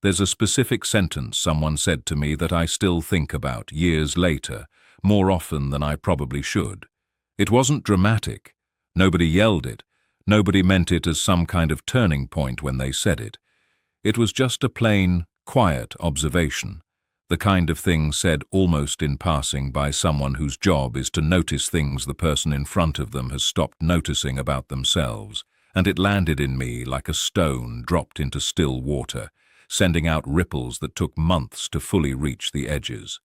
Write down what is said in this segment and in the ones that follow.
There's a specific sentence someone said to me that I still think about years later, more often than I probably should. It wasn't dramatic. Nobody yelled it. Nobody meant it as some kind of turning point when they said it. It was just a plain, quiet observation, the kind of thing said almost in passing by someone whose job is to notice things the person in front of them has stopped noticing about themselves, and it landed in me like a stone dropped into still water, sending out ripples that took months to fully reach the edges.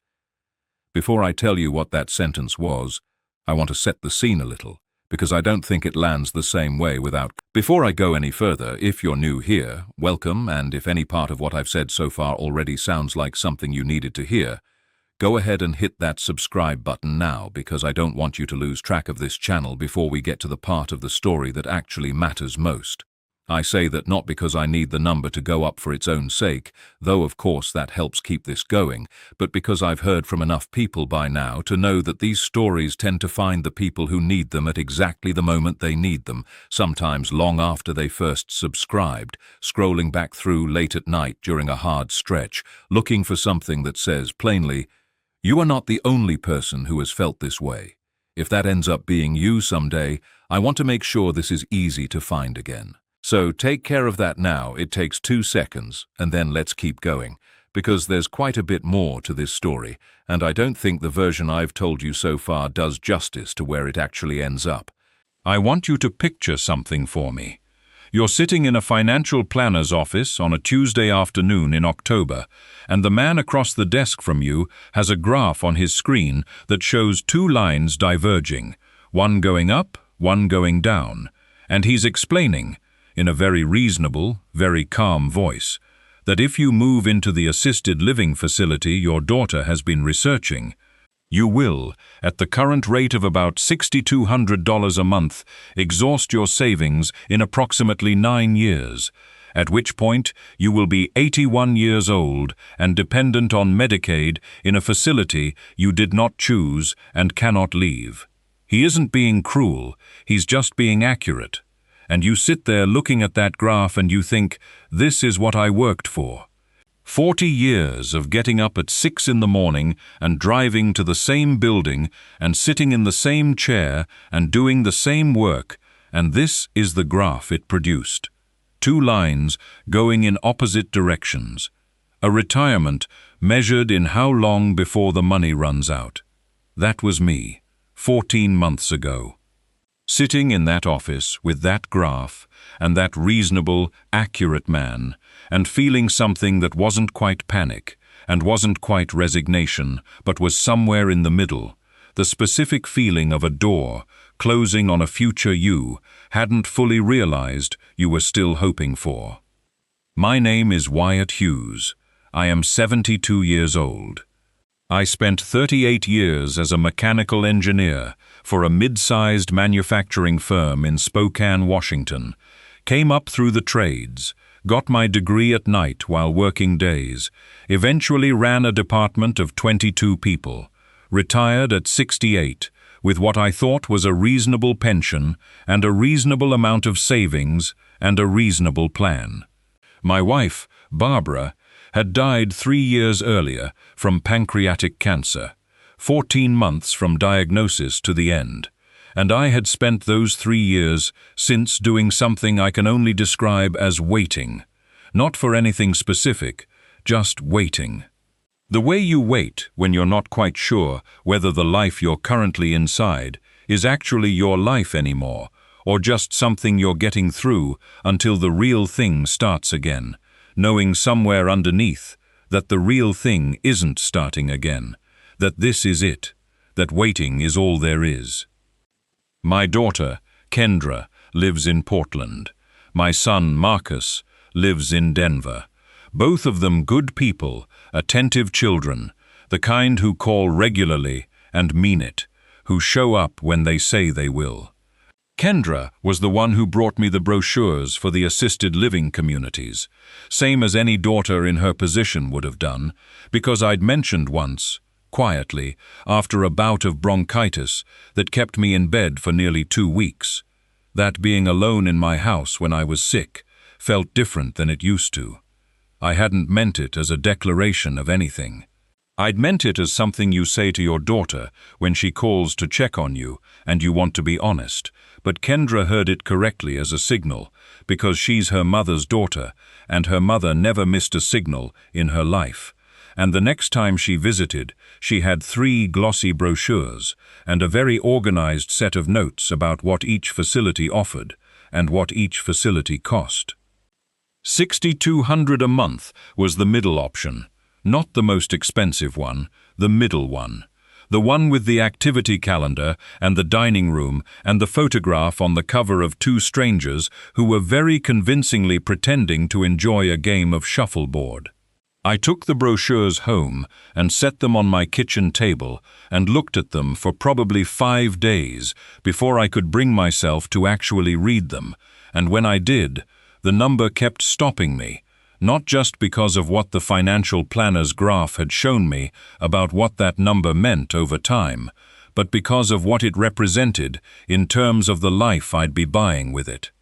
Before I tell you what that sentence was, I want to set the scene a little, because I don't think it lands the same way without. Before I go any further, if you're new here, welcome, and if any part of what I've said so far already sounds like something you needed to hear, go ahead and hit that subscribe button now, because I don't want you to lose track of this channel before we get to the part of the story that actually matters most. I say that not because I need the number to go up for its own sake, though of course that helps keep this going, but because I've heard from enough people by now to know that these stories tend to find the people who need them at exactly the moment they need them, sometimes long after they first subscribed, scrolling back through late at night during a hard stretch, looking for something that says plainly, "You are not the only person who has felt this way. If that ends up being you someday, I want to make sure this is easy to find again." So take care of that now. It takes 2 seconds, and then let's keep going, because there's quite a bit more to this story, and I don't think the version I've told you so far does justice to where it actually ends up. I want you to picture something for me. You're sitting in a financial planner's office on a Tuesday afternoon in October, and the man across the desk from you has a graph on his screen that shows 2 lines diverging, one going up, one going down, and he's explaining, in a very reasonable, very calm voice, that if you move into the assisted living facility your daughter has been researching, you will, at the current rate of about $6,200 a month, exhaust your savings in approximately 9 years, at which point you will be 81 years old and dependent on Medicaid in a facility you did not choose and cannot leave. He isn't being cruel, he's just being accurate. And you sit there looking at that graph and you think, this is what I worked for. 40 years of getting up at 6 in the morning and driving to the same building and sitting in the same chair and doing the same work, and this is the graph it produced. 2 lines going in opposite directions. A retirement measured in how long before the money runs out. That was me, 14 months ago. Sitting in that office with that graph and that reasonable, accurate man, and feeling something that wasn't quite panic and wasn't quite resignation, but was somewhere in the middle, the specific feeling of a door closing on a future you hadn't fully realized you were still hoping for. My name is Wyatt Hughes. I am 72 years old. I spent 38 years as a mechanical engineer for a mid-sized manufacturing firm in Spokane, Washington, came up through the trades, got my degree at night while working days, eventually ran a department of 22 people, retired at 68 with what I thought was a reasonable pension and a reasonable amount of savings and a reasonable plan. My wife, Barbara, had died 3 years earlier from pancreatic cancer, 14 months from diagnosis to the end, and I had spent those 3 years since doing something I can only describe as waiting, not for anything specific, just waiting. The way you wait when you're not quite sure whether the life you're currently inside is actually your life anymore, or just something you're getting through until the real thing starts again, knowing somewhere underneath that the real thing isn't starting again, that this is it, that waiting is all there is. My daughter, Kendra, lives in Portland. My son, Marcus, lives in Denver. Both of them good people, attentive children, the kind who call regularly and mean it, who show up when they say they will. Kendra was the one who brought me the brochures for the assisted living communities, same as any daughter in her position would have done, because I'd mentioned once, quietly, after a bout of bronchitis that kept me in bed for nearly 2 weeks, that being alone in my house when I was sick felt different than it used to. I hadn't meant it as a declaration of anything. I'd meant it as something you say to your daughter when she calls to check on you and you want to be honest, but Kendra heard it correctly as a signal, because she's her mother's daughter, and her mother never missed a signal in her life. And the next time she visited, she had 3 glossy brochures and a very organized set of notes about what each facility offered and what each facility cost. $6,200 a month was the middle option. Not the most expensive one, the middle one. The one with the activity calendar and the dining room and the photograph on the cover of 2 strangers who were very convincingly pretending to enjoy a game of shuffleboard. I took the brochures home and set them on my kitchen table and looked at them for probably 5 days before I could bring myself to actually read them, and when I did, the number kept stopping me. Not just because of what the financial planner's graph had shown me about what that number meant over time, but because of what it represented in terms of the life I'd be buying with it.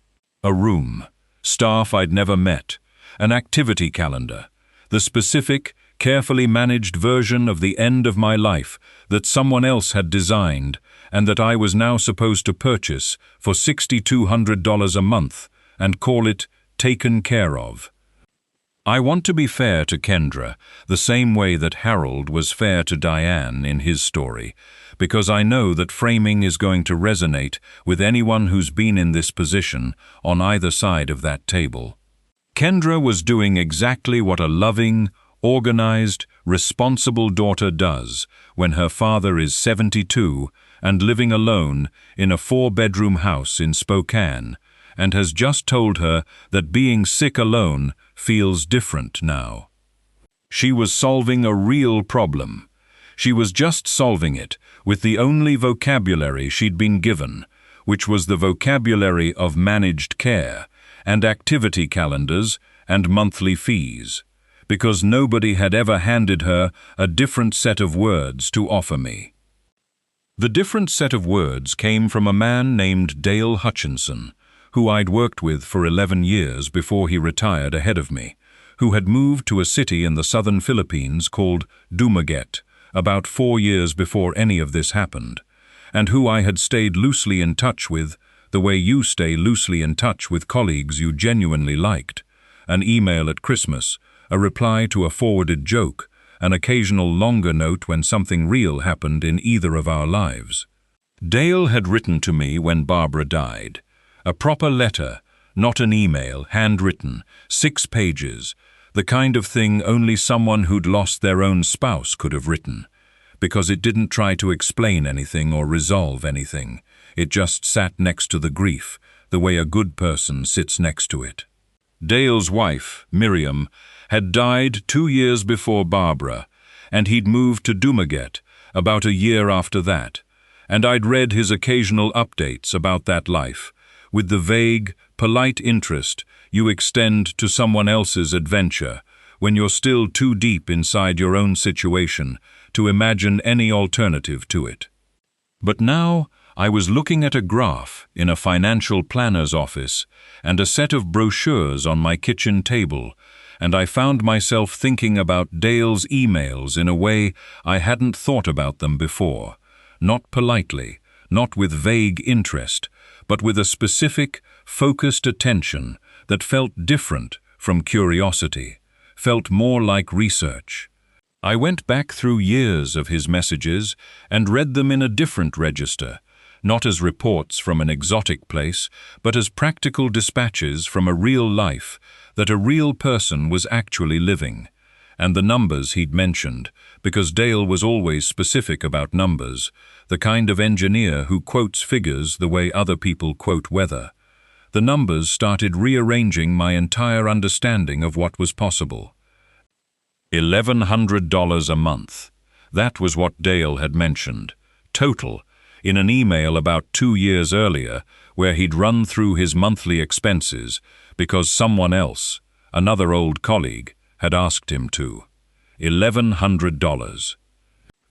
A room, staff I'd never met, an activity calendar, the specific, carefully managed version of the end of my life that someone else had designed and that I was now supposed to purchase for $6,200 a month and call it taken care of. I want to be fair to Kendra, the same way that Harold was fair to Diane in his story, because I know that framing is going to resonate with anyone who's been in this position on either side of that table. Kendra was doing exactly what a loving, organized, responsible daughter does when her father is 72 and living alone in a 4-bedroom house in Spokane, and has just told her that being sick alone feels different now. She was solving a real problem. She was just solving it with the only vocabulary she'd been given, which was the vocabulary of managed care and activity calendars and monthly fees, because nobody had ever handed her a different set of words to offer me. The different set of words came from a man named Dale Hutchinson, who I'd worked with for 11 years before he retired ahead of me, who had moved to a city in the southern Philippines called Dumaguete about 4 years before any of this happened, and who I had stayed loosely in touch with, the way you stay loosely in touch with colleagues you genuinely liked, an email at Christmas, a reply to a forwarded joke, an occasional longer note when something real happened in either of our lives. Dale had written to me when Barbara died. A proper letter, not an email, handwritten, 6 pages, the kind of thing only someone who'd lost their own spouse could have written, because it didn't try to explain anything or resolve anything. It just sat next to the grief, the way a good person sits next to it. Dale's wife, Miriam, had died 2 years before Barbara, and he'd moved to Dumaguete about a year after that, and I'd read his occasional updates about that life, with the vague, polite interest you extend to someone else's adventure when you're still too deep inside your own situation to imagine any alternative to it. But now I was looking at a graph in a financial planner's office and a set of brochures on my kitchen table, and I found myself thinking about Dale's emails in a way I hadn't thought about them before, not politely, not with vague interest, but with a specific, focused attention that felt different from curiosity, felt more like research. I went back through years of his messages and read them in a different register, not as reports from an exotic place, but as practical dispatches from a real life that a real person was actually living. And the numbers he'd mentioned, because Dale was always specific about numbers, the kind of engineer who quotes figures the way other people quote weather. The numbers started rearranging my entire understanding of what was possible. $1,100 a month. That was what Dale had mentioned. Total, in an email about 2 years earlier, where he'd run through his monthly expenses because someone else, another old colleague, had asked him to. $1,100.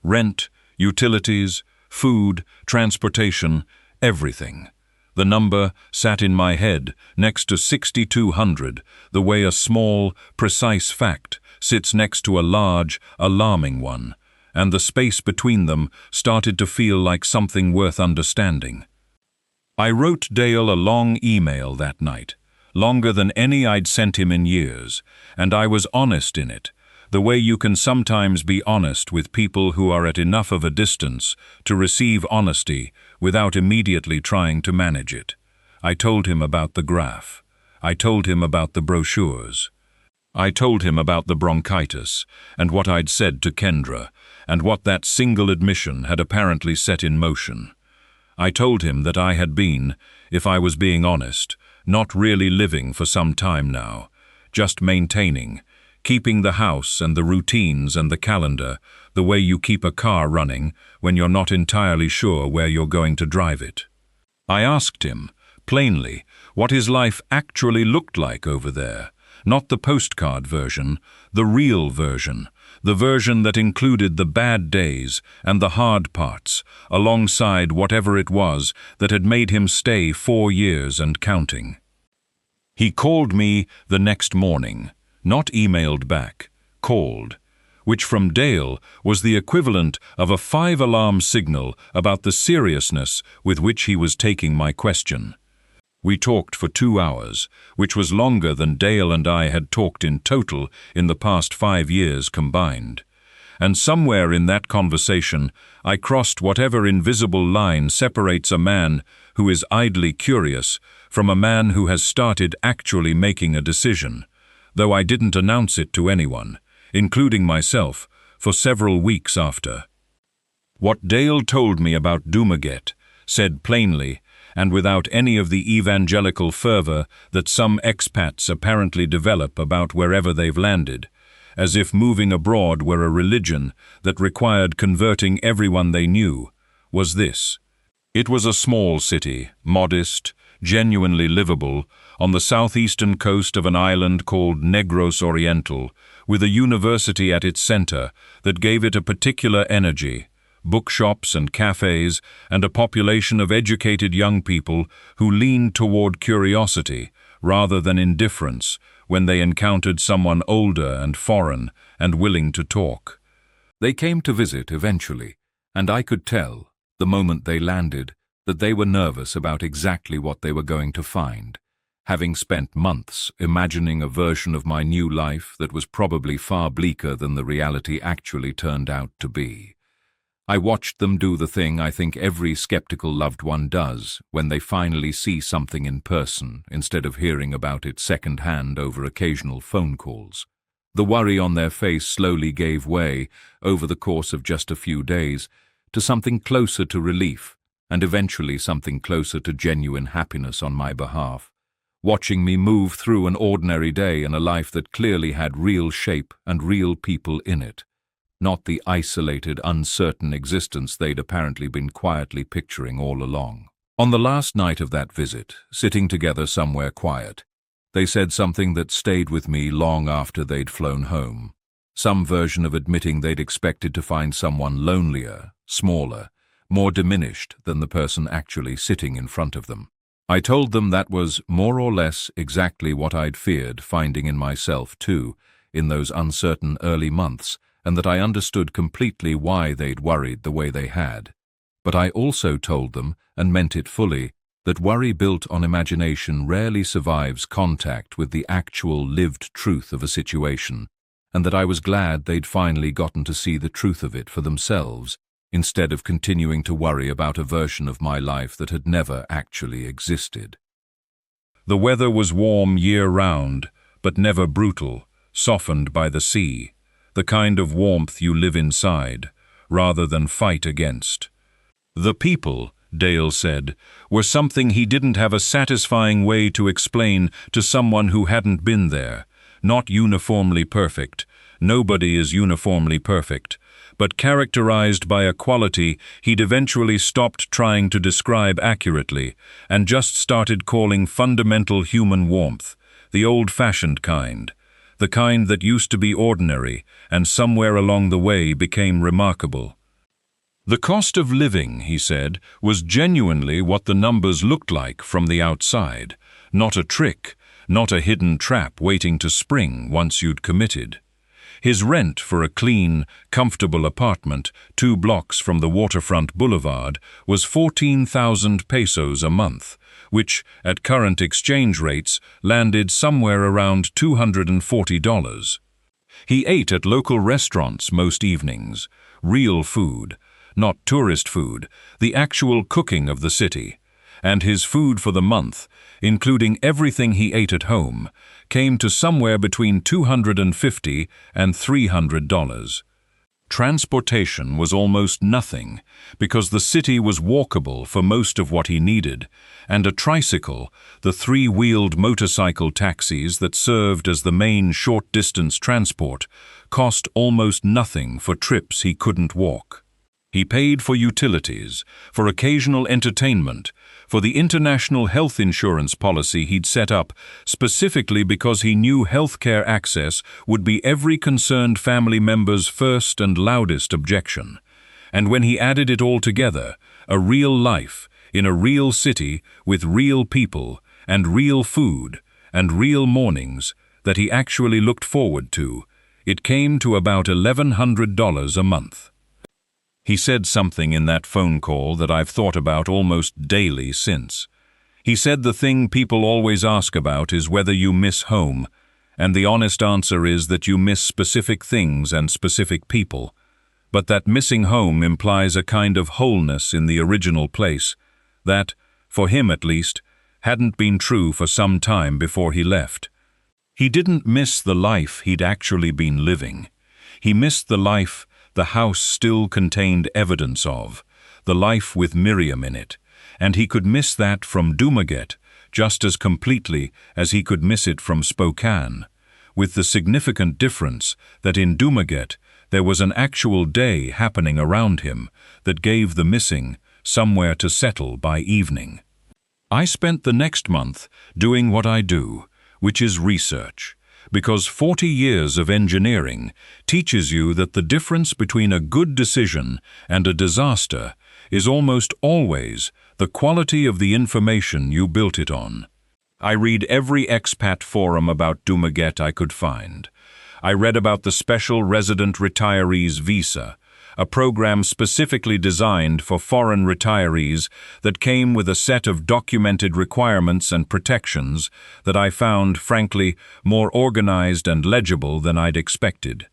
Rent, utilities, food, transportation, everything. The number sat in my head next to 6200, the way a small, precise fact sits next to a large, alarming one, and the space between them started to feel like something worth understanding. I wrote Dale a long email that night, longer than any I'd sent him in years, and I was honest in it, the way you can sometimes be honest with people who are at enough of a distance to receive honesty without immediately trying to manage it. I told him about the graph. I told him about the brochures. I told him about the bronchitis and what I'd said to Kendra and what that single admission had apparently set in motion. I told him that I had been, if I was being honest, not really living for some time now, just maintaining, keeping the house and the routines and the calendar the way you keep a car running when you're not entirely sure where you're going to drive it. I asked him, plainly, what his life actually looked like over there, not the postcard version, the real version, the version that included the bad days and the hard parts, alongside whatever it was that had made him stay 4 years and counting. He called me the next morning, not emailed back, called, which from Dale was the equivalent of a 5-alarm signal about the seriousness with which he was taking my question. We talked for 2 hours, which was longer than Dale and I had talked in total in the past 5 years combined. And somewhere in that conversation, I crossed whatever invisible line separates a man who is idly curious from a man who has started actually making a decision, though I didn't announce it to anyone, including myself, for several weeks after. What Dale told me about Dumaguete, said plainly, and without any of the evangelical fervor that some expats apparently develop about wherever they've landed, as if moving abroad were a religion that required converting everyone they knew, was this. It was a small city, modest, genuinely livable, on the southeastern coast of an island called Negros Oriental, with a university at its center that gave it a particular energy, bookshops and cafes, and a population of educated young people who leaned toward curiosity rather than indifference when they encountered someone older and foreign and willing to talk. They came to visit eventually, and I could tell, the moment they landed, that they were nervous about exactly what they were going to find, having spent months imagining a version of my new life that was probably far bleaker than the reality actually turned out to be. I watched them do the thing I think every skeptical loved one does when they finally see something in person instead of hearing about it second-hand over occasional phone calls. The worry on their face slowly gave way, over the course of just a few days, to something closer to relief, and eventually something closer to genuine happiness on my behalf, watching me move through an ordinary day in a life that clearly had real shape and real people in it, not the isolated, uncertain existence they'd apparently been quietly picturing all along. On the last night of that visit, sitting together somewhere quiet, they said something that stayed with me long after they'd flown home, some version of admitting they'd expected to find someone lonelier, smaller, more diminished than the person actually sitting in front of them. I told them that was more or less exactly what I'd feared finding in myself too, in those uncertain early months, and that I understood completely why they'd worried the way they had. But I also told them, and meant it fully, that worry built on imagination rarely survives contact with the actual lived truth of a situation, and that I was glad they'd finally gotten to see the truth of it for themselves, instead of continuing to worry about a version of my life that had never actually existed. The weather was warm year-round, but never brutal, softened by the sea, the kind of warmth you live inside, rather than fight against. The people, Dale said, were something he didn't have a satisfying way to explain to someone who hadn't been there, not uniformly perfect. Nobody is uniformly perfect, but characterized by a quality he'd eventually stopped trying to describe accurately and just started calling fundamental human warmth, the old-fashioned kind, the kind that used to be ordinary and somewhere along the way became remarkable. The cost of living, he said, was genuinely what the numbers looked like from the outside, not a trick, not a hidden trap waiting to spring once you'd committed. His rent for a clean, comfortable apartment 2 blocks from the waterfront boulevard was 14,000 pesos a month, which, at current exchange rates, landed somewhere around $240. He ate at local restaurants most evenings, real food, not tourist food, the actual cooking of the city, and his food for the month, including everything he ate at home, came to somewhere between $250 and $300. Transportation was almost nothing, because the city was walkable for most of what he needed, and a tricycle, the 3-wheeled motorcycle taxis that served as the main short-distance transport, cost almost nothing for trips he couldn't walk. He paid for utilities, for occasional entertainment, for the international health insurance policy he'd set up specifically because he knew healthcare access would be every concerned family member's first and loudest objection. And when he added it all together, a real life, in a real city, with real people, and real food, and real mornings, that he actually looked forward to, it came to about $1,100 a month. He said something in that phone call that I've thought about almost daily since. He said the thing people always ask about is whether you miss home, and the honest answer is that you miss specific things and specific people, but that missing home implies a kind of wholeness in the original place that, for him at least, hadn't been true for some time before he left. He didn't miss the life he'd actually been living. He missed the life the house still contained evidence of, the life with Miriam in it, and he could miss that from Dumaguete just as completely as he could miss it from Spokane, with the significant difference that in Dumaguete there was an actual day happening around him that gave the missing somewhere to settle by evening. I spent the next month doing what I do, which is research, because 40 years of engineering teaches you that the difference between a good decision and a disaster is almost always the quality of the information you built it on. I read every expat forum about Dumaguete I could find. I read about the Special Resident Retirees Visa, a program specifically designed for foreign retirees that came with a set of documented requirements and protections that I found, frankly, more organized and legible than I'd expected.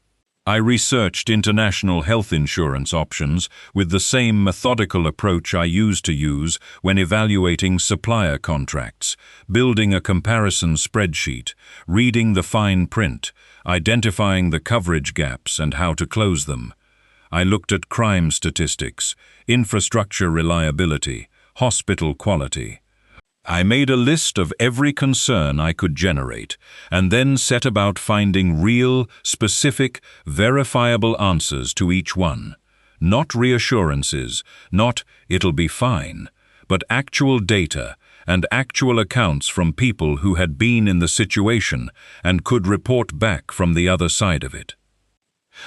I researched international health insurance options with the same methodical approach I used to use when evaluating supplier contracts, building a comparison spreadsheet, reading the fine print, identifying the coverage gaps and how to close them. I looked at crime statistics, infrastructure reliability, hospital quality. I made a list of every concern I could generate, and then set about finding real, specific, verifiable answers to each one. Not reassurances, not "it'll be fine," but actual data and actual accounts from people who had been in the situation and could report back from the other side of it.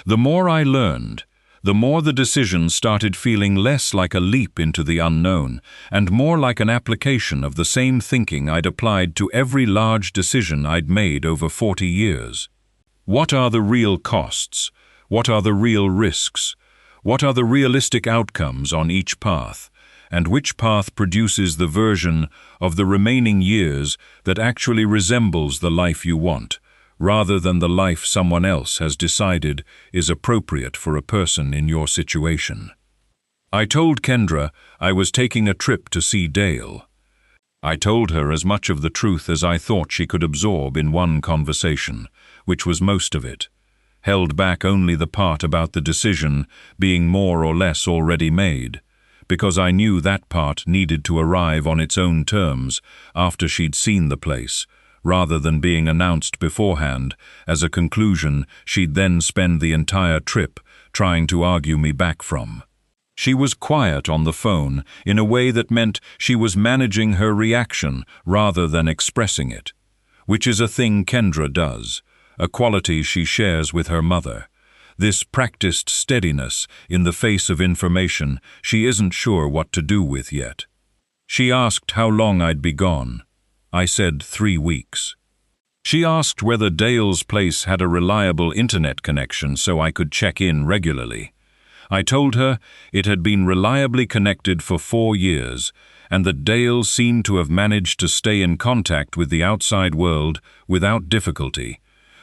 The more I learned, the more the decision started feeling less like a leap into the unknown and more like an application of the same thinking I'd applied to every large decision I'd made over 40 years. What are the real costs? What are the real risks? What are the realistic outcomes on each path? And which path produces the version of the remaining years that actually resembles the life you want, rather than the life someone else has decided is appropriate for a person in your situation? I told Kendra I was taking a trip to see Dale. I told her as much of the truth as I thought she could absorb in one conversation, which was most of it, held back only the part about the decision being more or less already made, because I knew that part needed to arrive on its own terms after she'd seen the place, rather than being announced beforehand as a conclusion she'd then spend the entire trip trying to argue me back from. She was quiet on the phone in a way that meant she was managing her reaction rather than expressing it, which is a thing Kendra does, a quality she shares with her mother. this practiced steadiness in the face of information she isn't sure what to do with yet. She asked how long I'd be gone. I said 3 weeks. She asked whether Dale's place had a reliable internet connection so I could check in regularly. I told her it had been reliably connected for 4 years, and that Dale seemed to have managed to stay in contact with the outside world without difficulty,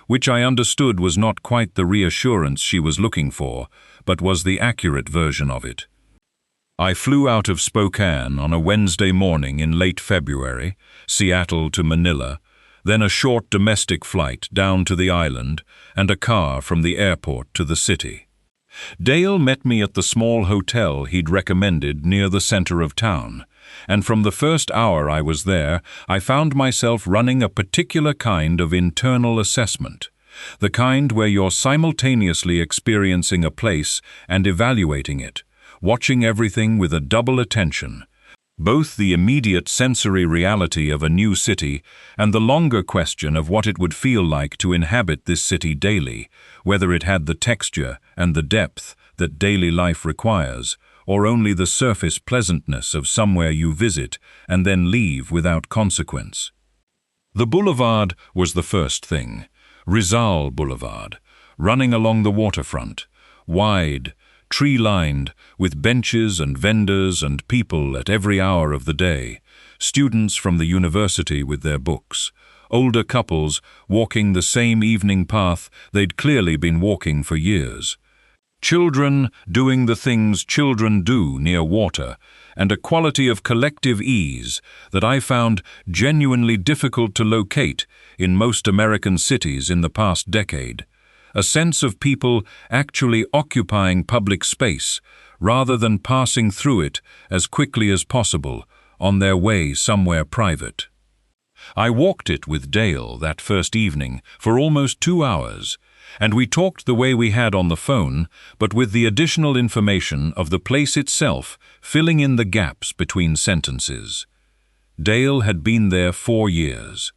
which I understood was not quite the reassurance she was looking for, but was the accurate version of it. I flew out of Spokane on a Wednesday morning in late February, Seattle to Manila, then a short domestic flight down to the island, and a car from the airport to the city. Dale met me at the small hotel he'd recommended near the center of town, and from the first hour I was there, I found myself running a particular kind of internal assessment, the kind where you're simultaneously experiencing a place and evaluating it, watching everything with a double attention, both the immediate sensory reality of a new city and the longer question of what it would feel like to inhabit this city daily, whether it had the texture and the depth that daily life requires, or only the surface pleasantness of somewhere you visit and then leave without consequence. The boulevard was the first thing, Rizal Boulevard, running along the waterfront, wide, tree-lined, with benches and vendors and people at every hour of the day, students from the university with their books, older couples walking the same evening path they'd clearly been walking for years, children doing the things children do near water, and a quality of collective ease that I found genuinely difficult to locate in most American cities in the past decade. A sense of people actually occupying public space rather than passing through it as quickly as possible on their way somewhere private. I walked it with Dale that first evening for almost 2 hours, and we talked the way we had on the phone, but with the additional information of the place itself filling in the gaps between sentences. Dale had been there 4 years.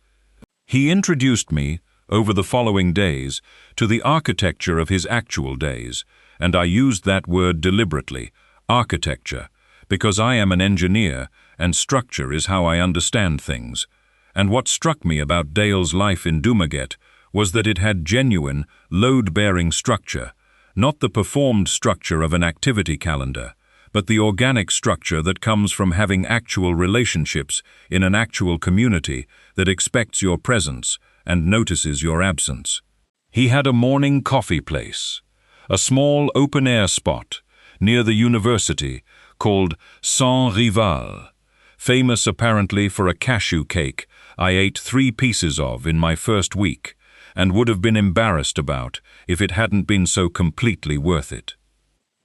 He introduced me, over the following days, to the architecture of his actual days, and I used that word deliberately, architecture, because I am an engineer and structure is how I understand things. And what struck me about Dale's life in Dumaguete was that it had genuine, load-bearing structure, not the performed structure of an activity calendar, but the organic structure that comes from having actual relationships in an actual community that expects your presence and notices your absence. He had a morning coffee place, a small open-air spot near the university called Sans Rival, famous apparently for a cashew cake I ate 3 pieces of in my first week and would have been embarrassed about if it hadn't been so completely worth it.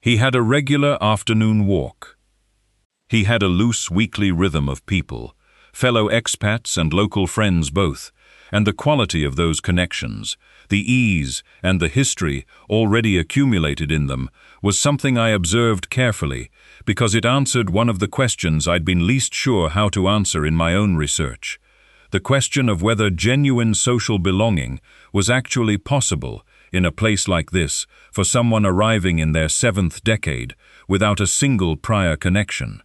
He had a regular afternoon walk. He had a loose weekly rhythm of people, fellow expats and local friends both, and the quality of those connections, the ease and the history already accumulated in them, was something I observed carefully because it answered one of the questions I'd been least sure how to answer in my own research. The question of whether genuine social belonging was actually possible in a place like this for someone arriving in their 7th decade without a single prior connection.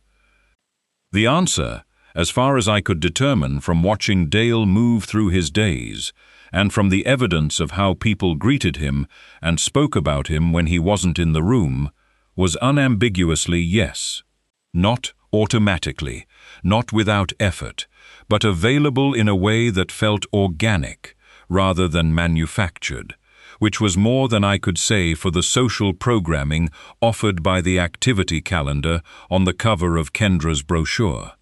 The answer, as far as I could determine from watching Dale move through his days, and from the evidence of how people greeted him and spoke about him when he wasn't in the room, was unambiguously yes. Not automatically, not without effort, but available in a way that felt organic rather than manufactured, which was more than I could say for the social programming offered by the activity calendar on the cover of Kendra's brochure.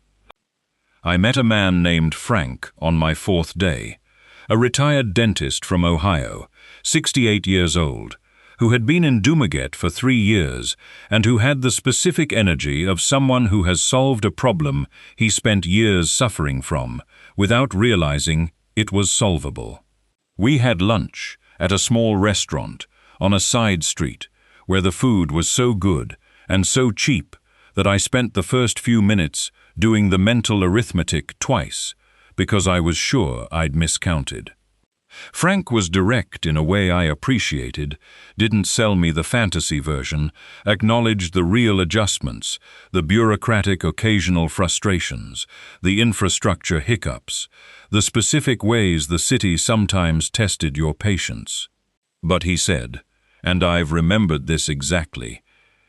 I met a man named Frank on my 4th day, a retired dentist from Ohio, 68 years old, who had been in Dumaguete for 3 years and who had the specific energy of someone who has solved a problem he spent years suffering from, without realizing it was solvable. We had lunch at a small restaurant on a side street where the food was so good and so cheap that I spent the first few minutes doing the mental arithmetic twice because I was sure I'd miscounted. Frank was direct in a way I appreciated, didn't sell me the fantasy version, acknowledged the real adjustments, the bureaucratic occasional frustrations, the infrastructure hiccups, the specific ways the city sometimes tested your patience. But he said, and I've remembered this exactly,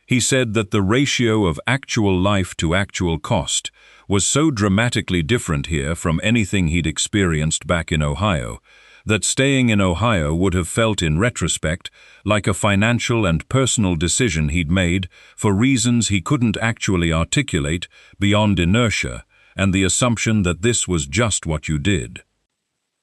he said that the ratio of actual life to actual cost was so dramatically different here from anything he'd experienced back in Ohio, that staying in Ohio would have felt in retrospect like a financial and personal decision he'd made for reasons he couldn't actually articulate beyond inertia and the assumption that this was just what you did.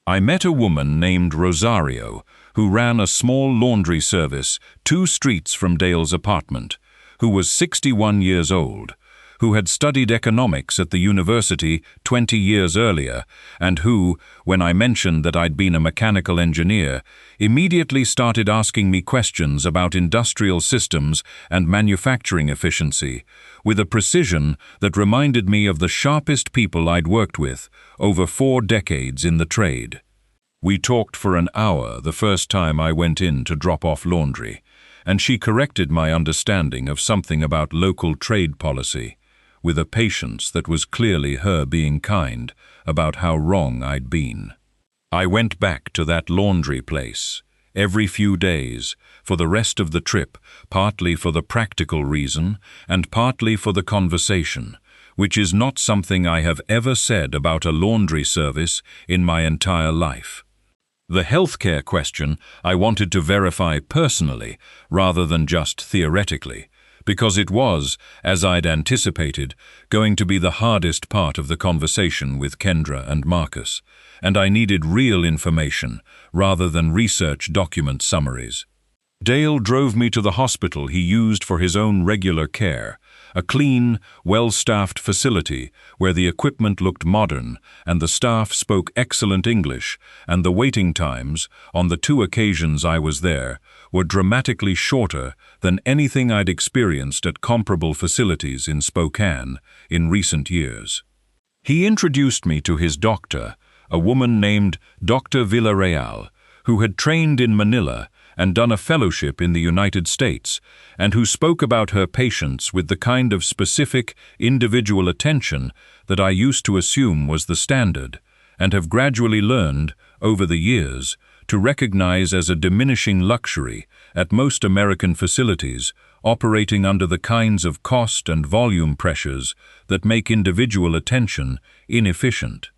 I met a woman named Rosario who ran a small laundry service 2 streets from Dale's apartment, who was 61 years old, who had studied economics at the university 20 years earlier, and who, when I mentioned that I'd been a mechanical engineer, immediately started asking me questions about industrial systems and manufacturing efficiency, with a precision that reminded me of the sharpest people I'd worked with over 4 decades in the trade. We talked for an hour the first time I went in to drop off laundry, and she corrected my understanding of something about local trade policy, with a patience that was clearly her being kind about how wrong I'd been. I went back to that laundry place every few days for the rest of the trip, partly for the practical reason and partly for the conversation, which is not something I have ever said about a laundry service in my entire life. The healthcare question I wanted to verify personally rather than just theoretically, because it was, as I'd anticipated, going to be the hardest part of the conversation with Kendra and Marcus, and I needed real information rather than research document summaries. Dale drove me to the hospital he used for his own regular care, a clean, well-staffed facility where the equipment looked modern and the staff spoke excellent English, and the waiting times, on the 2 occasions I was there, were dramatically shorter than anything I'd experienced at comparable facilities in Spokane in recent years. He introduced me to his doctor, a woman named Dr. Villarreal, who had trained in Manila and done a fellowship in the United States, and who spoke about her patients with the kind of specific, individual attention that I used to assume was the standard, and have gradually learned, over the years, to recognize as a diminishing luxury at most American facilities operating under the kinds of cost and volume pressures that make individual attention inefficient.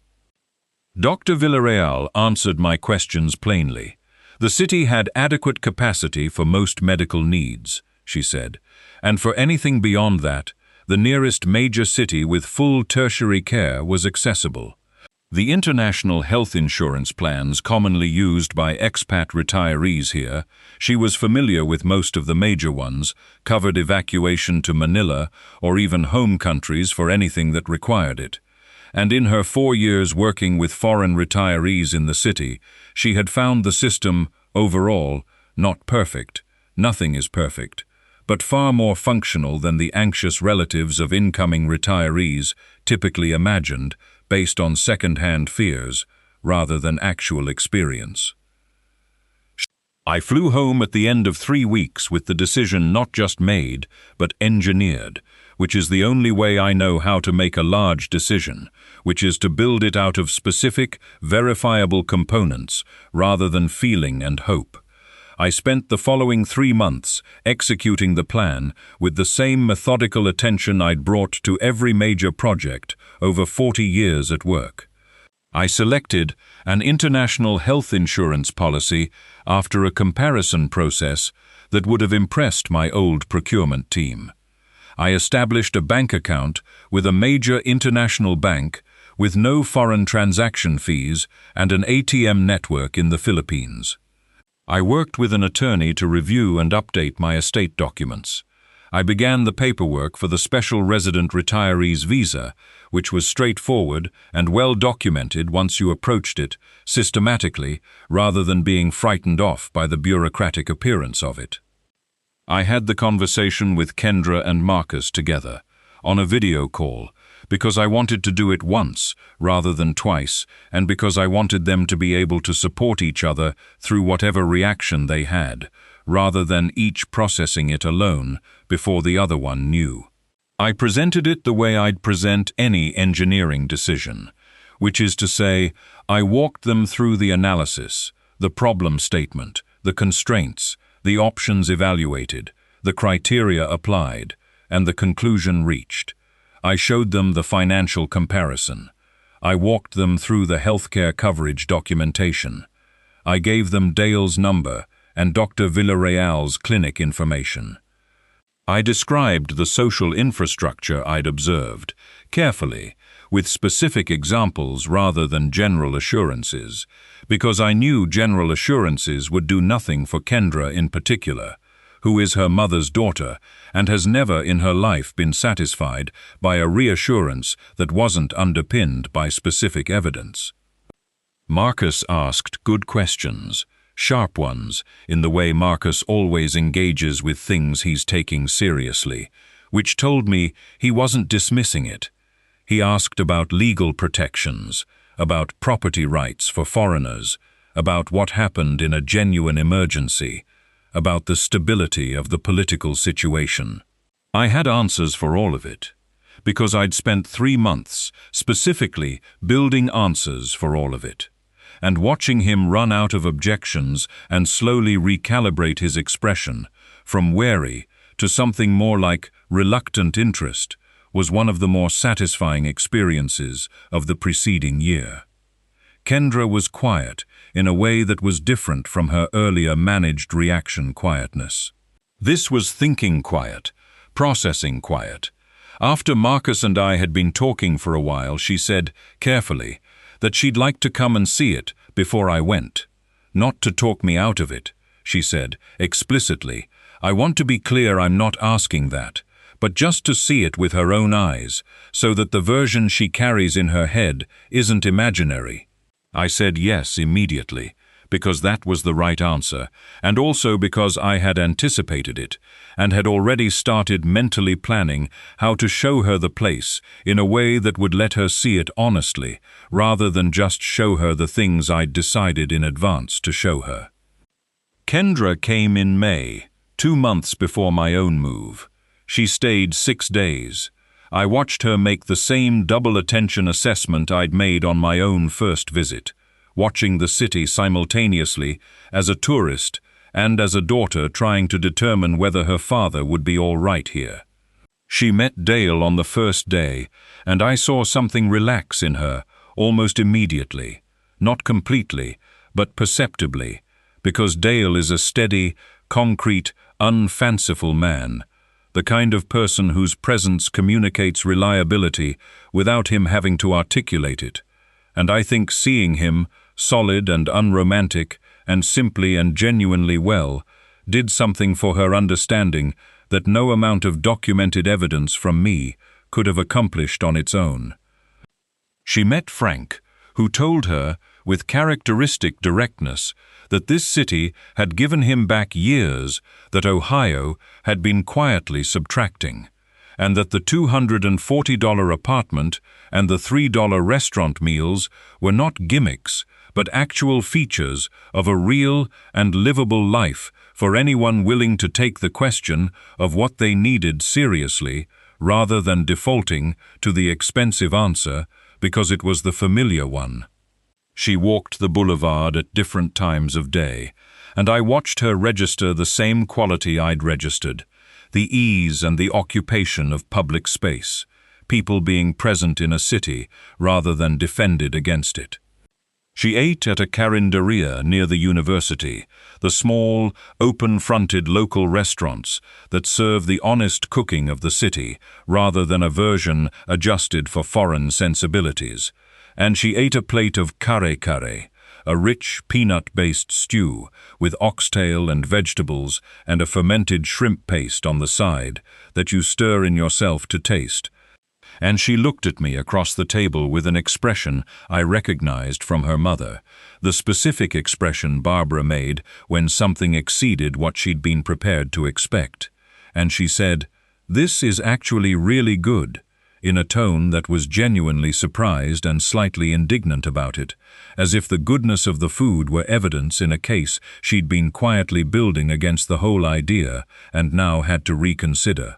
Dr. Villarreal answered my questions plainly. The city had adequate capacity for most medical needs, she said, and for anything beyond that, the nearest major city with full tertiary care was accessible. The international health insurance plans commonly used by expat retirees here, she was familiar with most of the major ones, covered evacuation to Manila or even home countries for anything that required it. And in her 4 years working with foreign retirees in the city, she had found the system, overall, not perfect, nothing is perfect, but far more functional than the anxious relatives of incoming retirees typically imagined, based on second-hand fears rather than actual experience. I flew home at the end of 3 weeks with the decision not just made, but engineered, which is the only way I know how to make a large decision, which is to build it out of specific, verifiable components rather than feeling and hope. I spent the following 3 months executing the plan with the same methodical attention I'd brought to every major project over 40 years at work. I selected an international health insurance policy after a comparison process that would have impressed my old procurement team. I established a bank account with a major international bank with no foreign transaction fees and an ATM network in the Philippines. I worked with an attorney to review and update my estate documents. I began the paperwork for the Special Resident Retiree's Visa, which was straightforward and well documented once you approached it, systematically, rather than being frightened off by the bureaucratic appearance of it. I had the conversation with Kendra and Marcus together, on a video call, because I wanted to do it once rather than twice, and because I wanted them to be able to support each other through whatever reaction they had, rather than each processing it alone before the other one knew. I presented it the way I'd present any engineering decision, which is to say, I walked them through the analysis, the problem statement, the constraints, the options evaluated, the criteria applied, and the conclusion reached. I showed them the financial comparison. I walked them through the healthcare coverage documentation. I gave them Dale's number and Dr. Villarreal's clinic information. I described the social infrastructure I'd observed, carefully, with specific examples rather than general assurances, because I knew general assurances would do nothing for Kendra in particular, who is her mother's daughter and has never in her life been satisfied by a reassurance that wasn't underpinned by specific evidence. Marcus asked good questions, sharp ones, in the way Marcus always engages with things he's taking seriously, which told me he wasn't dismissing it. He asked about legal protections, about property rights for foreigners, about what happened in a genuine emergency, about the stability of the political situation. I had answers for all of it, because I'd spent 3 months specifically building answers for all of it, and watching him run out of objections and slowly recalibrate his expression from wary to something more like reluctant interest was one of the more satisfying experiences of the preceding year. Kendra was quiet in a way that was different from her earlier managed reaction quietness. This was thinking quiet, processing quiet. After Marcus and I had been talking for a while, she said, carefully, that she'd like to come and see it before I went. Not to talk me out of it, she said, explicitly. I want to be clear I'm not asking that, but just to see it with her own eyes, so that the version she carries in her head isn't imaginary. I said yes immediately, because that was the right answer, and also because I had anticipated it, and had already started mentally planning how to show her the place in a way that would let her see it honestly, rather than just show her the things I'd decided in advance to show her. Kendra came in May, 2 months before my own move. She stayed 6 days. I watched her make the same double attention assessment I'd made on my own first visit, watching the city simultaneously as a tourist and as a daughter trying to determine whether her father would be all right here. She met Dale on the first day, and I saw something relax in her almost immediately, not completely, but perceptibly, because Dale is a steady, concrete, unfanciful man, the kind of person whose presence communicates reliability without him having to articulate it, and I think seeing him, solid and unromantic, and simply and genuinely well, did something for her understanding that no amount of documented evidence from me could have accomplished on its own. She met Frank, who told her, with characteristic directness, that this city had given him back years that Ohio had been quietly subtracting, and that the $240 apartment and the $3 restaurant meals were not gimmicks, but actual features of a real and livable life for anyone willing to take the question of what they needed seriously, rather than defaulting to the expensive answer because it was the familiar one. She walked the boulevard at different times of day, and I watched her register the same quality I'd registered, the ease and the occupation of public space, people being present in a city rather than defended against it. She ate at a carinderia near the university, the small, open-fronted local restaurants that serve the honest cooking of the city rather than a version adjusted for foreign sensibilities. And she ate a plate of kare, a rich peanut-based stew with oxtail and vegetables and a fermented shrimp paste on the side that you stir in yourself to taste. And she looked at me across the table with an expression I recognized from her mother, the specific expression Barbara made when something exceeded what she'd been prepared to expect. And she said, "This is actually really good. in a tone that was genuinely surprised and slightly indignant about it, as if the goodness of the food were evidence in a case she'd been quietly building against the whole idea and now had to reconsider.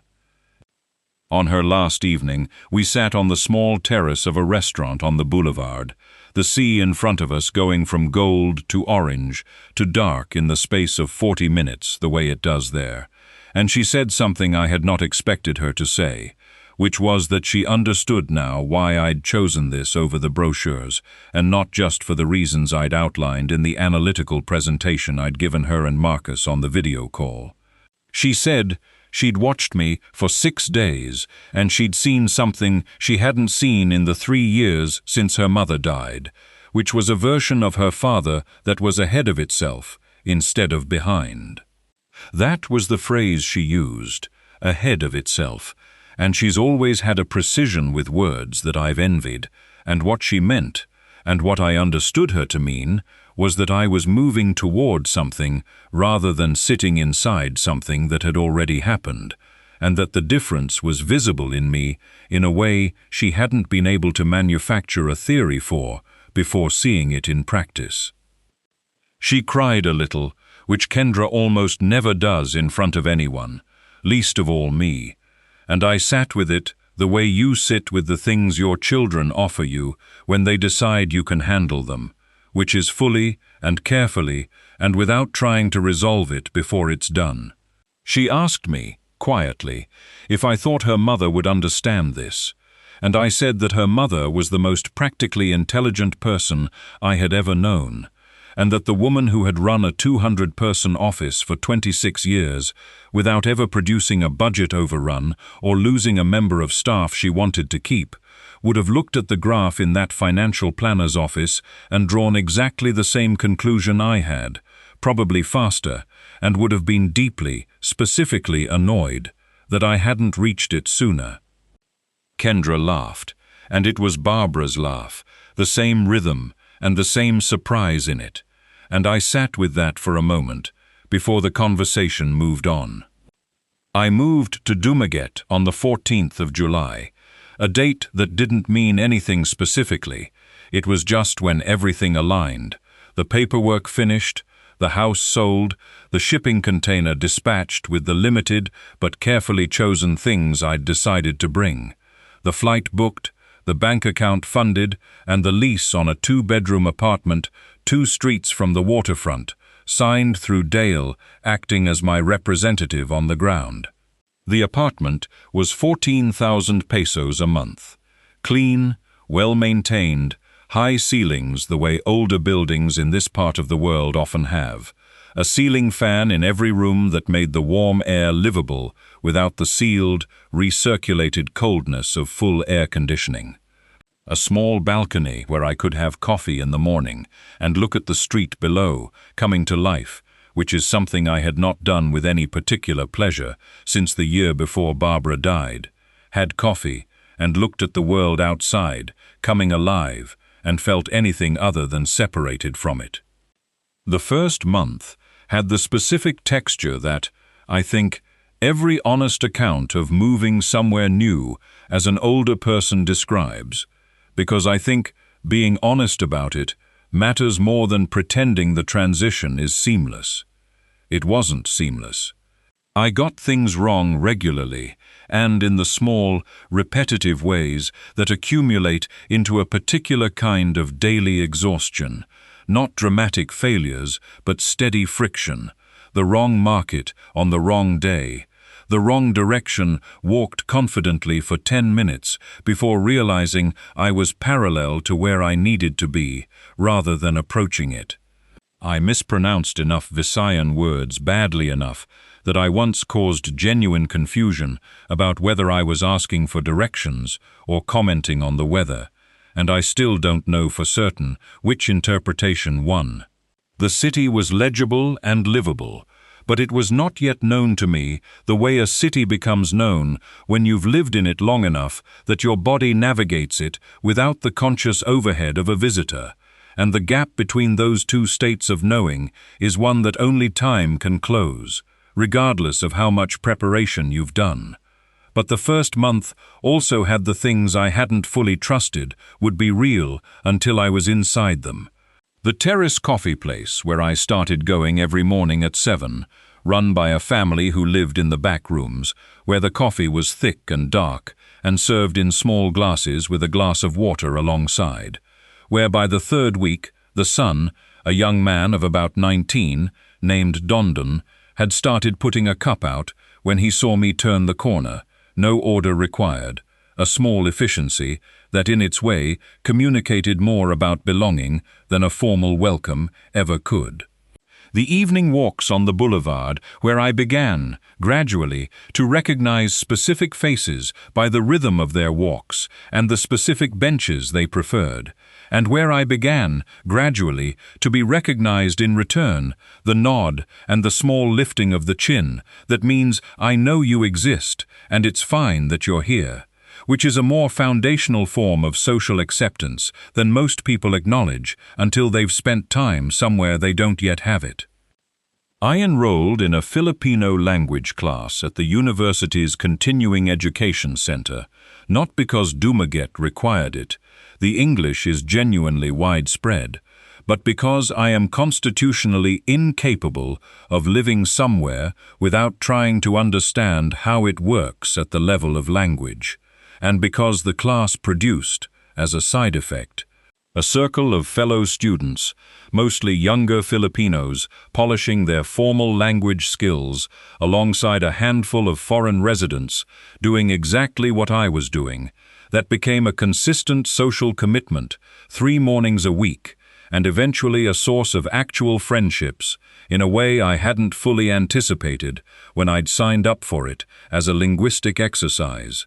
On her last evening, we sat on the small terrace of a restaurant on the boulevard, the sea in front of us going from gold to orange to dark in the space of 40 minutes, the way it does there. And she said something I had not expected her to say, which was that she understood now why I'd chosen this over the brochures, and not just for the reasons I'd outlined in the analytical presentation I'd given her and Marcus on the video call. She said she'd watched me for 6 days, and she'd seen something she hadn't seen in the 3 years since her mother died, which was a version of her father that was ahead of itself instead of behind. That was the phrase she used, ahead of itself, and she's always had a precision with words that I've envied, and what she meant, and what I understood her to mean, was that I was moving toward something rather than sitting inside something that had already happened, and that the difference was visible in me in a way she hadn't been able to manufacture a theory for before seeing it in practice. She cried a little, which Kendra almost never does in front of anyone, least of all me, and I sat with it the way you sit with the things your children offer you when they decide you can handle them, which is fully and carefully and without trying to resolve it before it's done. She asked me, quietly, if I thought her mother would understand this, and I said that her mother was the most practically intelligent person I had ever known, and that the woman who had run a 200-person office for 26 years without ever producing a budget overrun or losing a member of staff she wanted to keep would have looked at the graph in that financial planner's office and drawn exactly the same conclusion I had, probably faster, and would have been deeply, specifically annoyed that I hadn't reached it sooner. Kendra laughed, and it was Barbara's laugh, the same rhythm and the same surprise in it, and I sat with that for a moment before the conversation moved on. I moved to Dumaguete on the 14th of July, a date that didn't mean anything specifically. It was just when everything aligned, the paperwork finished, the house sold, the shipping container dispatched with the limited but carefully chosen things I'd decided to bring, the flight booked, the bank account funded, and the lease on a 2-bedroom apartment 2 streets from the waterfront, signed through Dale acting as my representative on the ground. The apartment was 14,000 pesos a month. Clean, well-maintained, high ceilings the way older buildings in this part of the world often have. A ceiling fan in every room that made the warm air livable without the sealed, recirculated coldness of full air conditioning. A small balcony where I could have coffee in the morning and look at the street below, coming to life, which is something I had not done with any particular pleasure since the year before Barbara died. Had coffee and looked at the world outside, coming alive, and felt anything other than separated from it. The first month had the specific texture that, I think, every honest account of moving somewhere new as an older person describes, because I think being honest about it matters more than pretending the transition is seamless. It wasn't seamless. I got things wrong regularly, and in the small, repetitive ways that accumulate into a particular kind of daily exhaustion, not dramatic failures, but steady friction, the wrong market on the wrong day, the wrong direction walked confidently for 10 minutes before realizing I was parallel to where I needed to be, rather than approaching it. I mispronounced enough Visayan words badly enough that I once caused genuine confusion about whether I was asking for directions or commenting on the weather, and I still don't know for certain which interpretation won. The city was legible and livable, but it was not yet known to me the way a city becomes known when you've lived in it long enough that your body navigates it without the conscious overhead of a visitor, and the gap between those two states of knowing is one that only time can close, regardless of how much preparation you've done. But the first month also had the things I hadn't fully trusted would be real until I was inside them. The terrace coffee place where I started going every morning at 7, run by a family who lived in the back rooms, where the coffee was thick and dark and served in small glasses with a glass of water alongside, where by the third week the son, a young man of about 19, named Dondon, had started putting a cup out when he saw me turn the corner, no order required, a small efficiency that in its way communicated more about belonging than a formal welcome ever could. The evening walks on the boulevard where I began, gradually, to recognize specific faces by the rhythm of their walks and the specific benches they preferred, and where I began, gradually, to be recognized in return, the nod and the small lifting of the chin that means I know you exist and it's fine that you're here, which is a more foundational form of social acceptance than most people acknowledge until they've spent time somewhere they don't yet have it. I enrolled in a Filipino language class at the university's Continuing Education Center, not because Dumaguete required it, the English is genuinely widespread, but because I am constitutionally incapable of living somewhere without trying to understand how it works at the level of language, and because the class produced, as a side effect, a circle of fellow students, mostly younger Filipinos, polishing their formal language skills alongside a handful of foreign residents doing exactly what I was doing, that became a consistent social commitment, 3 mornings a week, and eventually a source of actual friendships, in a way I hadn't fully anticipated when I'd signed up for it as a linguistic exercise.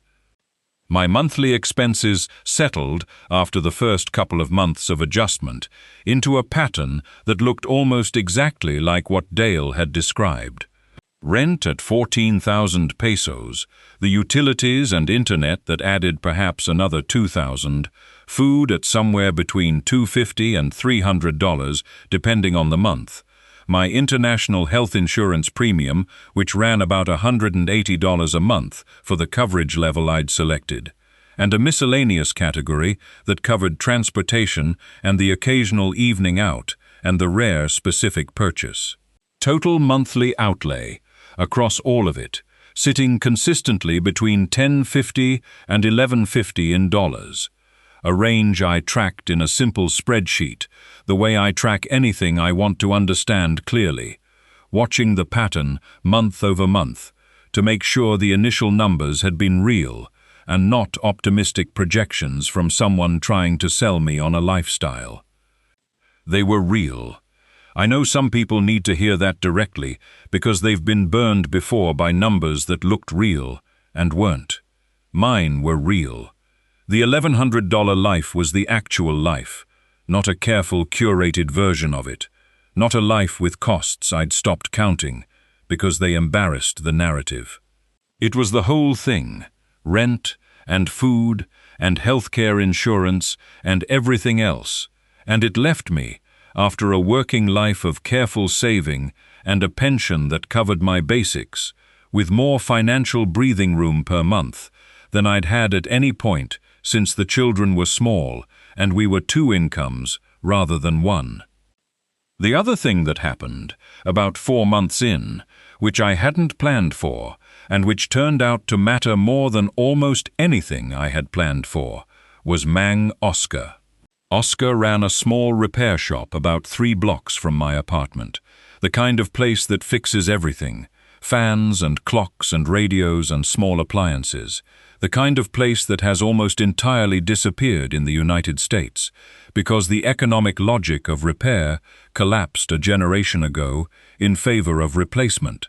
My monthly expenses settled, after the first couple of months of adjustment, into a pattern that looked almost exactly like what Dale had described. Rent at 14,000 pesos, the utilities and internet that added perhaps another 2,000, food at somewhere between $250 and $300 depending on the month, my international health insurance premium, which ran about $180 a month for the coverage level I'd selected, and a miscellaneous category that covered transportation and the occasional evening out and the rare specific purchase. Total monthly outlay, across all of it, sitting consistently between $10.50 and $11.50 in dollars. A range I tracked in a simple spreadsheet, the way I track anything I want to understand clearly, watching the pattern month over month to make sure the initial numbers had been real and not optimistic projections from someone trying to sell me on a lifestyle. They were real. I know some people need to hear that directly because they've been burned before by numbers that looked real and weren't. Mine were real. The $1,100 life was the actual life, not a careful, curated version of it, not a life with costs I'd stopped counting because they embarrassed the narrative. It was the whole thing, rent and food and healthcare insurance and everything else, and it left me, after a working life of careful saving and a pension that covered my basics, with more financial breathing room per month than I'd had at any point since the children were small and we were 2 incomes rather than 1. The other thing that happened, about 4 months in, which I hadn't planned for, and which turned out to matter more than almost anything I had planned for, was Mang Oscar. Oscar ran a small repair shop about 3 blocks from my apartment, the kind of place that fixes everything, fans and clocks and radios and small appliances, the kind of place that has almost entirely disappeared in the United States because the economic logic of repair collapsed a generation ago in favor of replacement,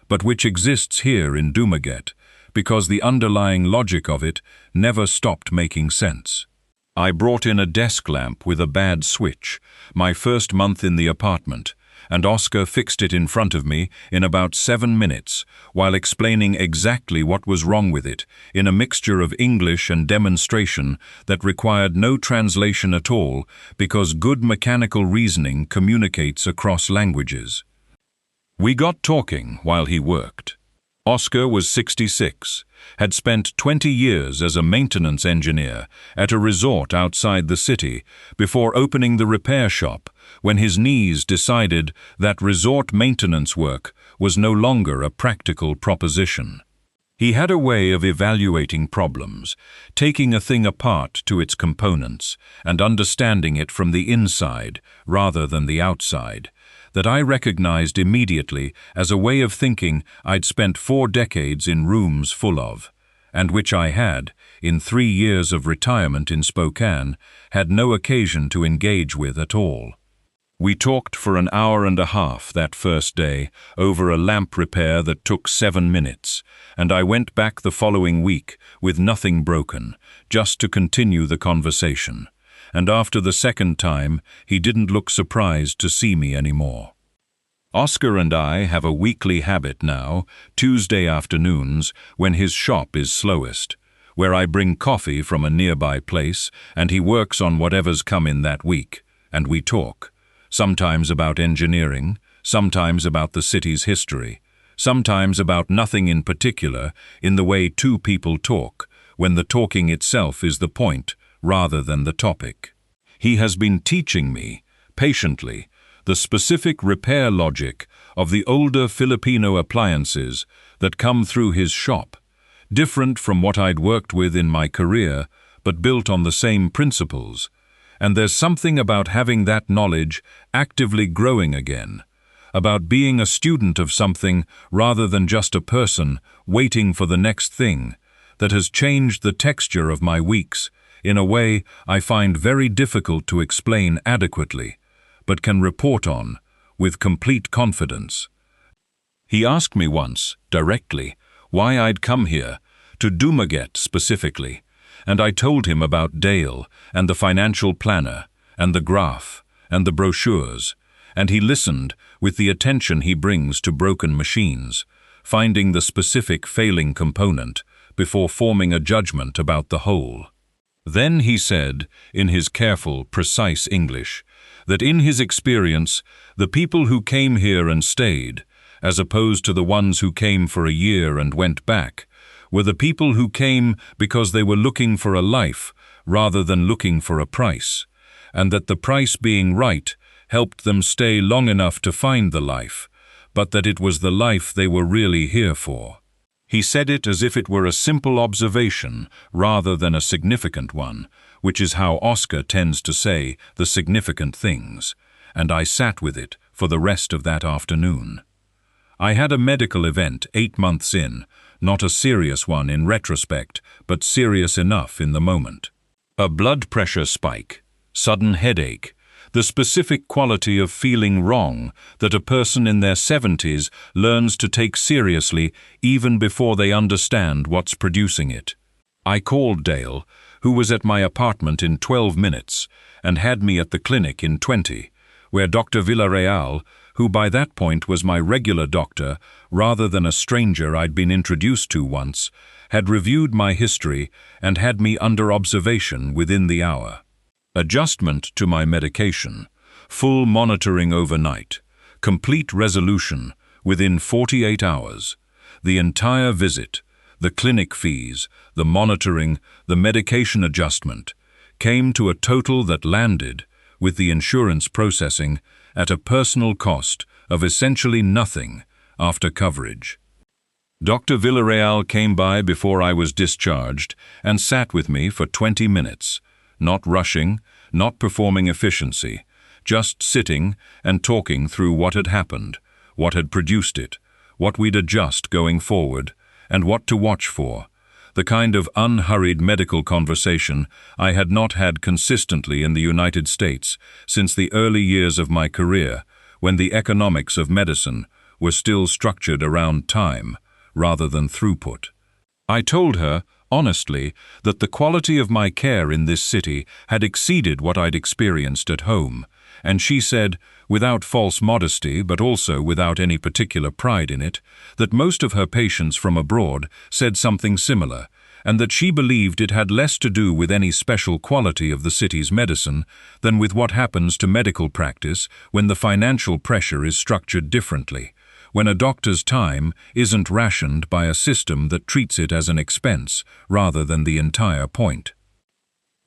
but which exists here in Dumaguete because the underlying logic of it never stopped making sense. I brought in a desk lamp with a bad switch, my first month in the apartment, and Oscar fixed it in front of me in about 7 minutes while explaining exactly what was wrong with it in a mixture of English and demonstration that required no translation at all because good mechanical reasoning communicates across languages. We got talking while he worked. Oscar was 66, had spent 20 years as a maintenance engineer at a resort outside the city before opening the repair shop when his knees decided that resort maintenance work was no longer a practical proposition. He had a way of evaluating problems, taking a thing apart to its components and understanding it from the inside rather than the outside, that I recognized immediately as a way of thinking I'd spent 4 decades in rooms full of, and which I had, in 3 years of retirement in Spokane, had no occasion to engage with at all. We talked for an hour and a half that first day over a lamp repair that took 7 minutes, and I went back the following week with nothing broken, just to continue the conversation. And after the second time, he didn't look surprised to see me anymore. Oscar and I have a weekly habit now, Tuesday afternoons, when his shop is slowest, where I bring coffee from a nearby place and he works on whatever's come in that week, and we talk, sometimes about engineering, sometimes about the city's history, sometimes about nothing in particular in the way two people talk, when the talking itself is the point rather than the topic. He has been teaching me, patiently, the specific repair logic of the older Filipino appliances that come through his shop, different from what I'd worked with in my career, but built on the same principles. And there's something about having that knowledge actively growing again, about being a student of something rather than just a person waiting for the next thing, that has changed the texture of my weeks in a way I find very difficult to explain adequately, but can report on with complete confidence. He asked me once, directly, why I'd come here, to Dumaguete specifically, and I told him about Dale and the financial planner and the graph and the brochures, and he listened with the attention he brings to broken machines, finding the specific failing component before forming a judgment about the whole. Then he said, in his careful, precise English, that in his experience, the people who came here and stayed, as opposed to the ones who came for a year and went back, were the people who came because they were looking for a life rather than looking for a price, and that the price being right helped them stay long enough to find the life, but that it was the life they were really here for. He said it as if it were a simple observation rather than a significant one, which is how Oscar tends to say the significant things, and I sat with it for the rest of that afternoon. I had a medical event 8 months in, not a serious one in retrospect, but serious enough in the moment. A blood pressure spike, sudden headache, the specific quality of feeling wrong that a person in their 70s learns to take seriously even before they understand what's producing it. I called Dale, who was at my apartment in 12 minutes, and had me at the clinic in 20, where Dr. Villarreal, who by that point was my regular doctor rather than a stranger I'd been introduced to once, had reviewed my history and had me under observation within the hour. Adjustment to my medication, full monitoring overnight, complete resolution within 48 hours, the entire visit, the clinic fees, the monitoring, the medication adjustment, came to a total that landed, with the insurance processing, at a personal cost of essentially nothing after coverage. Dr. Villarreal came by before I was discharged and sat with me for 20 minutes, not rushing, not performing efficiency, just sitting and talking through what had happened, what had produced it, what we'd adjust going forward, and what to watch for, the kind of unhurried medical conversation I had not had consistently in the United States since the early years of my career, when the economics of medicine were still structured around time rather than throughput. I told her, honestly, that the quality of my care in this city had exceeded what I'd experienced at home, and she said, without false modesty but also without any particular pride in it, that most of her patients from abroad said something similar, and that she believed it had less to do with any special quality of the city's medicine than with what happens to medical practice when the financial pressure is structured differently, when a doctor's time isn't rationed by a system that treats it as an expense rather than the entire point.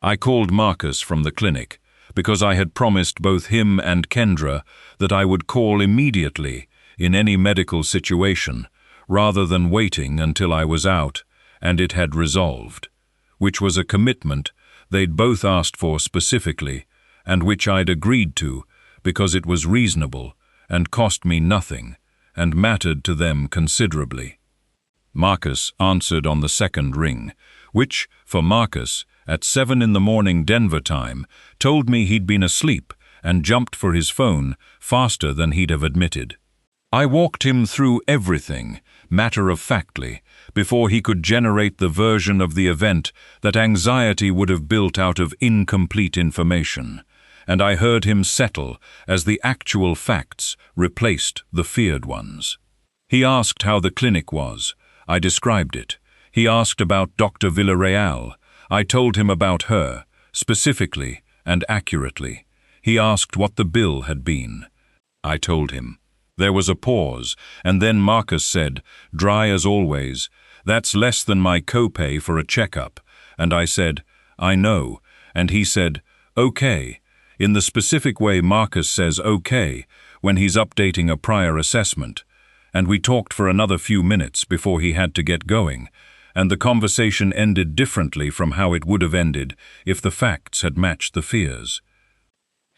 I called Marcus from the clinic because I had promised both him and Kendra that I would call immediately in any medical situation rather than waiting until I was out and it had resolved, which was a commitment they'd both asked for specifically and which I'd agreed to because it was reasonable and cost me nothing and mattered to them considerably. Marcus answered on the second ring, which, for Marcus, at 7 a.m. Denver time, told me he'd been asleep and jumped for his phone faster than he'd have admitted. I walked him through everything, matter-of-factly, before he could generate the version of the event that anxiety would have built out of incomplete information, and I heard him settle as the actual facts replaced the feared ones. He asked how the clinic was. I described it. He asked about Dr. Villarreal. I told him about her, specifically and accurately. He asked what the bill had been. I told him. There was a pause, and then Marcus said, dry as always, "That's less than my copay for a checkup." And I said, "I know." And he said, "Okay," in the specific way Marcus says okay when he's updating a prior assessment. And we talked for another few minutes before he had to get going, and the conversation ended differently from how it would have ended if the facts had matched the fears.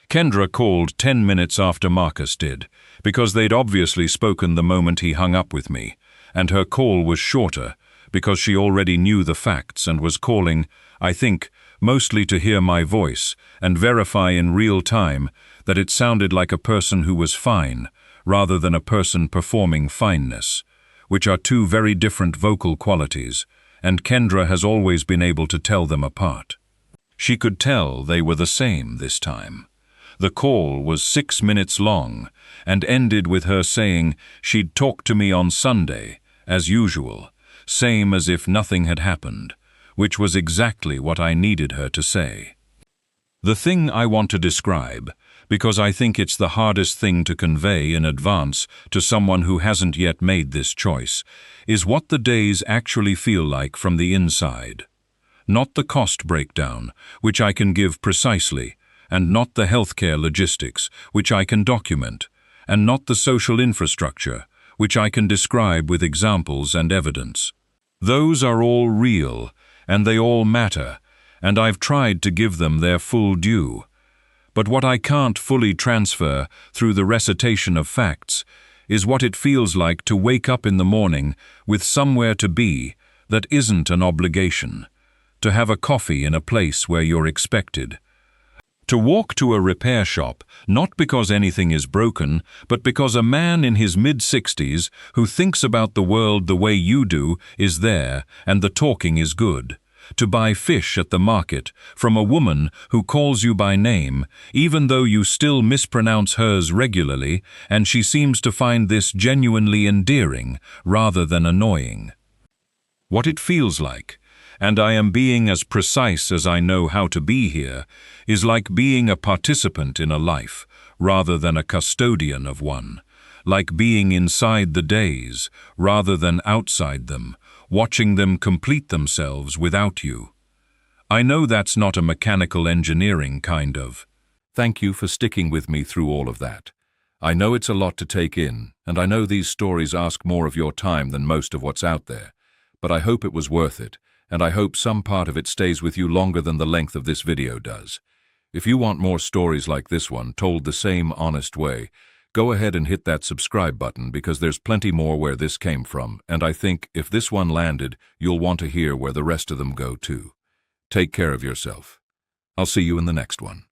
Kendra called 10 minutes after Marcus did, because they'd obviously spoken the moment he hung up with me, and her call was shorter because she already knew the facts and was calling, I think, mostly to hear my voice and verify in real time that it sounded like a person who was fine, rather than a person performing fineness, which are two very different vocal qualities, and Kendra has always been able to tell them apart. She could tell they were the same this time. The call was 6 minutes long and ended with her saying she'd talk to me on Sunday, as usual, same as if nothing had happened, which was exactly what I needed her to say. The thing I want to describe, because I think it's the hardest thing to convey in advance to someone who hasn't yet made this choice, is what the days actually feel like from the inside. Not the cost breakdown, which I can give precisely, and not the healthcare logistics, which I can document, and not the social infrastructure, which I can describe with examples and evidence. Those are all real, and they all matter, and I've tried to give them their full due. But what I can't fully transfer through the recitation of facts is what it feels like to wake up in the morning with somewhere to be that isn't an obligation, to have a coffee in a place where you're expected, to walk to a repair shop, not because anything is broken, but because a man in his mid-60s who thinks about the world the way you do is there and the talking is good. To buy fish at the market from a woman who calls you by name, even though you still mispronounce hers regularly, and she seems to find this genuinely endearing rather than annoying. What it feels like, and I am being as precise as I know how to be here, is like being a participant in a life rather than a custodian of one, like being inside the days rather than outside them, watching them complete themselves without you. I know that's not a mechanical engineering kind of. Thank you for sticking with me through all of that. I know it's a lot to take in, and I know these stories ask more of your time than most of what's out there, but I hope it was worth it, and I hope some part of it stays with you longer than the length of this video does. If you want more stories like this one, told the same honest way, go ahead and hit that subscribe button because there's plenty more where this came from, and I think if this one landed, you'll want to hear where the rest of them go too. Take care of yourself. I'll see you in the next one.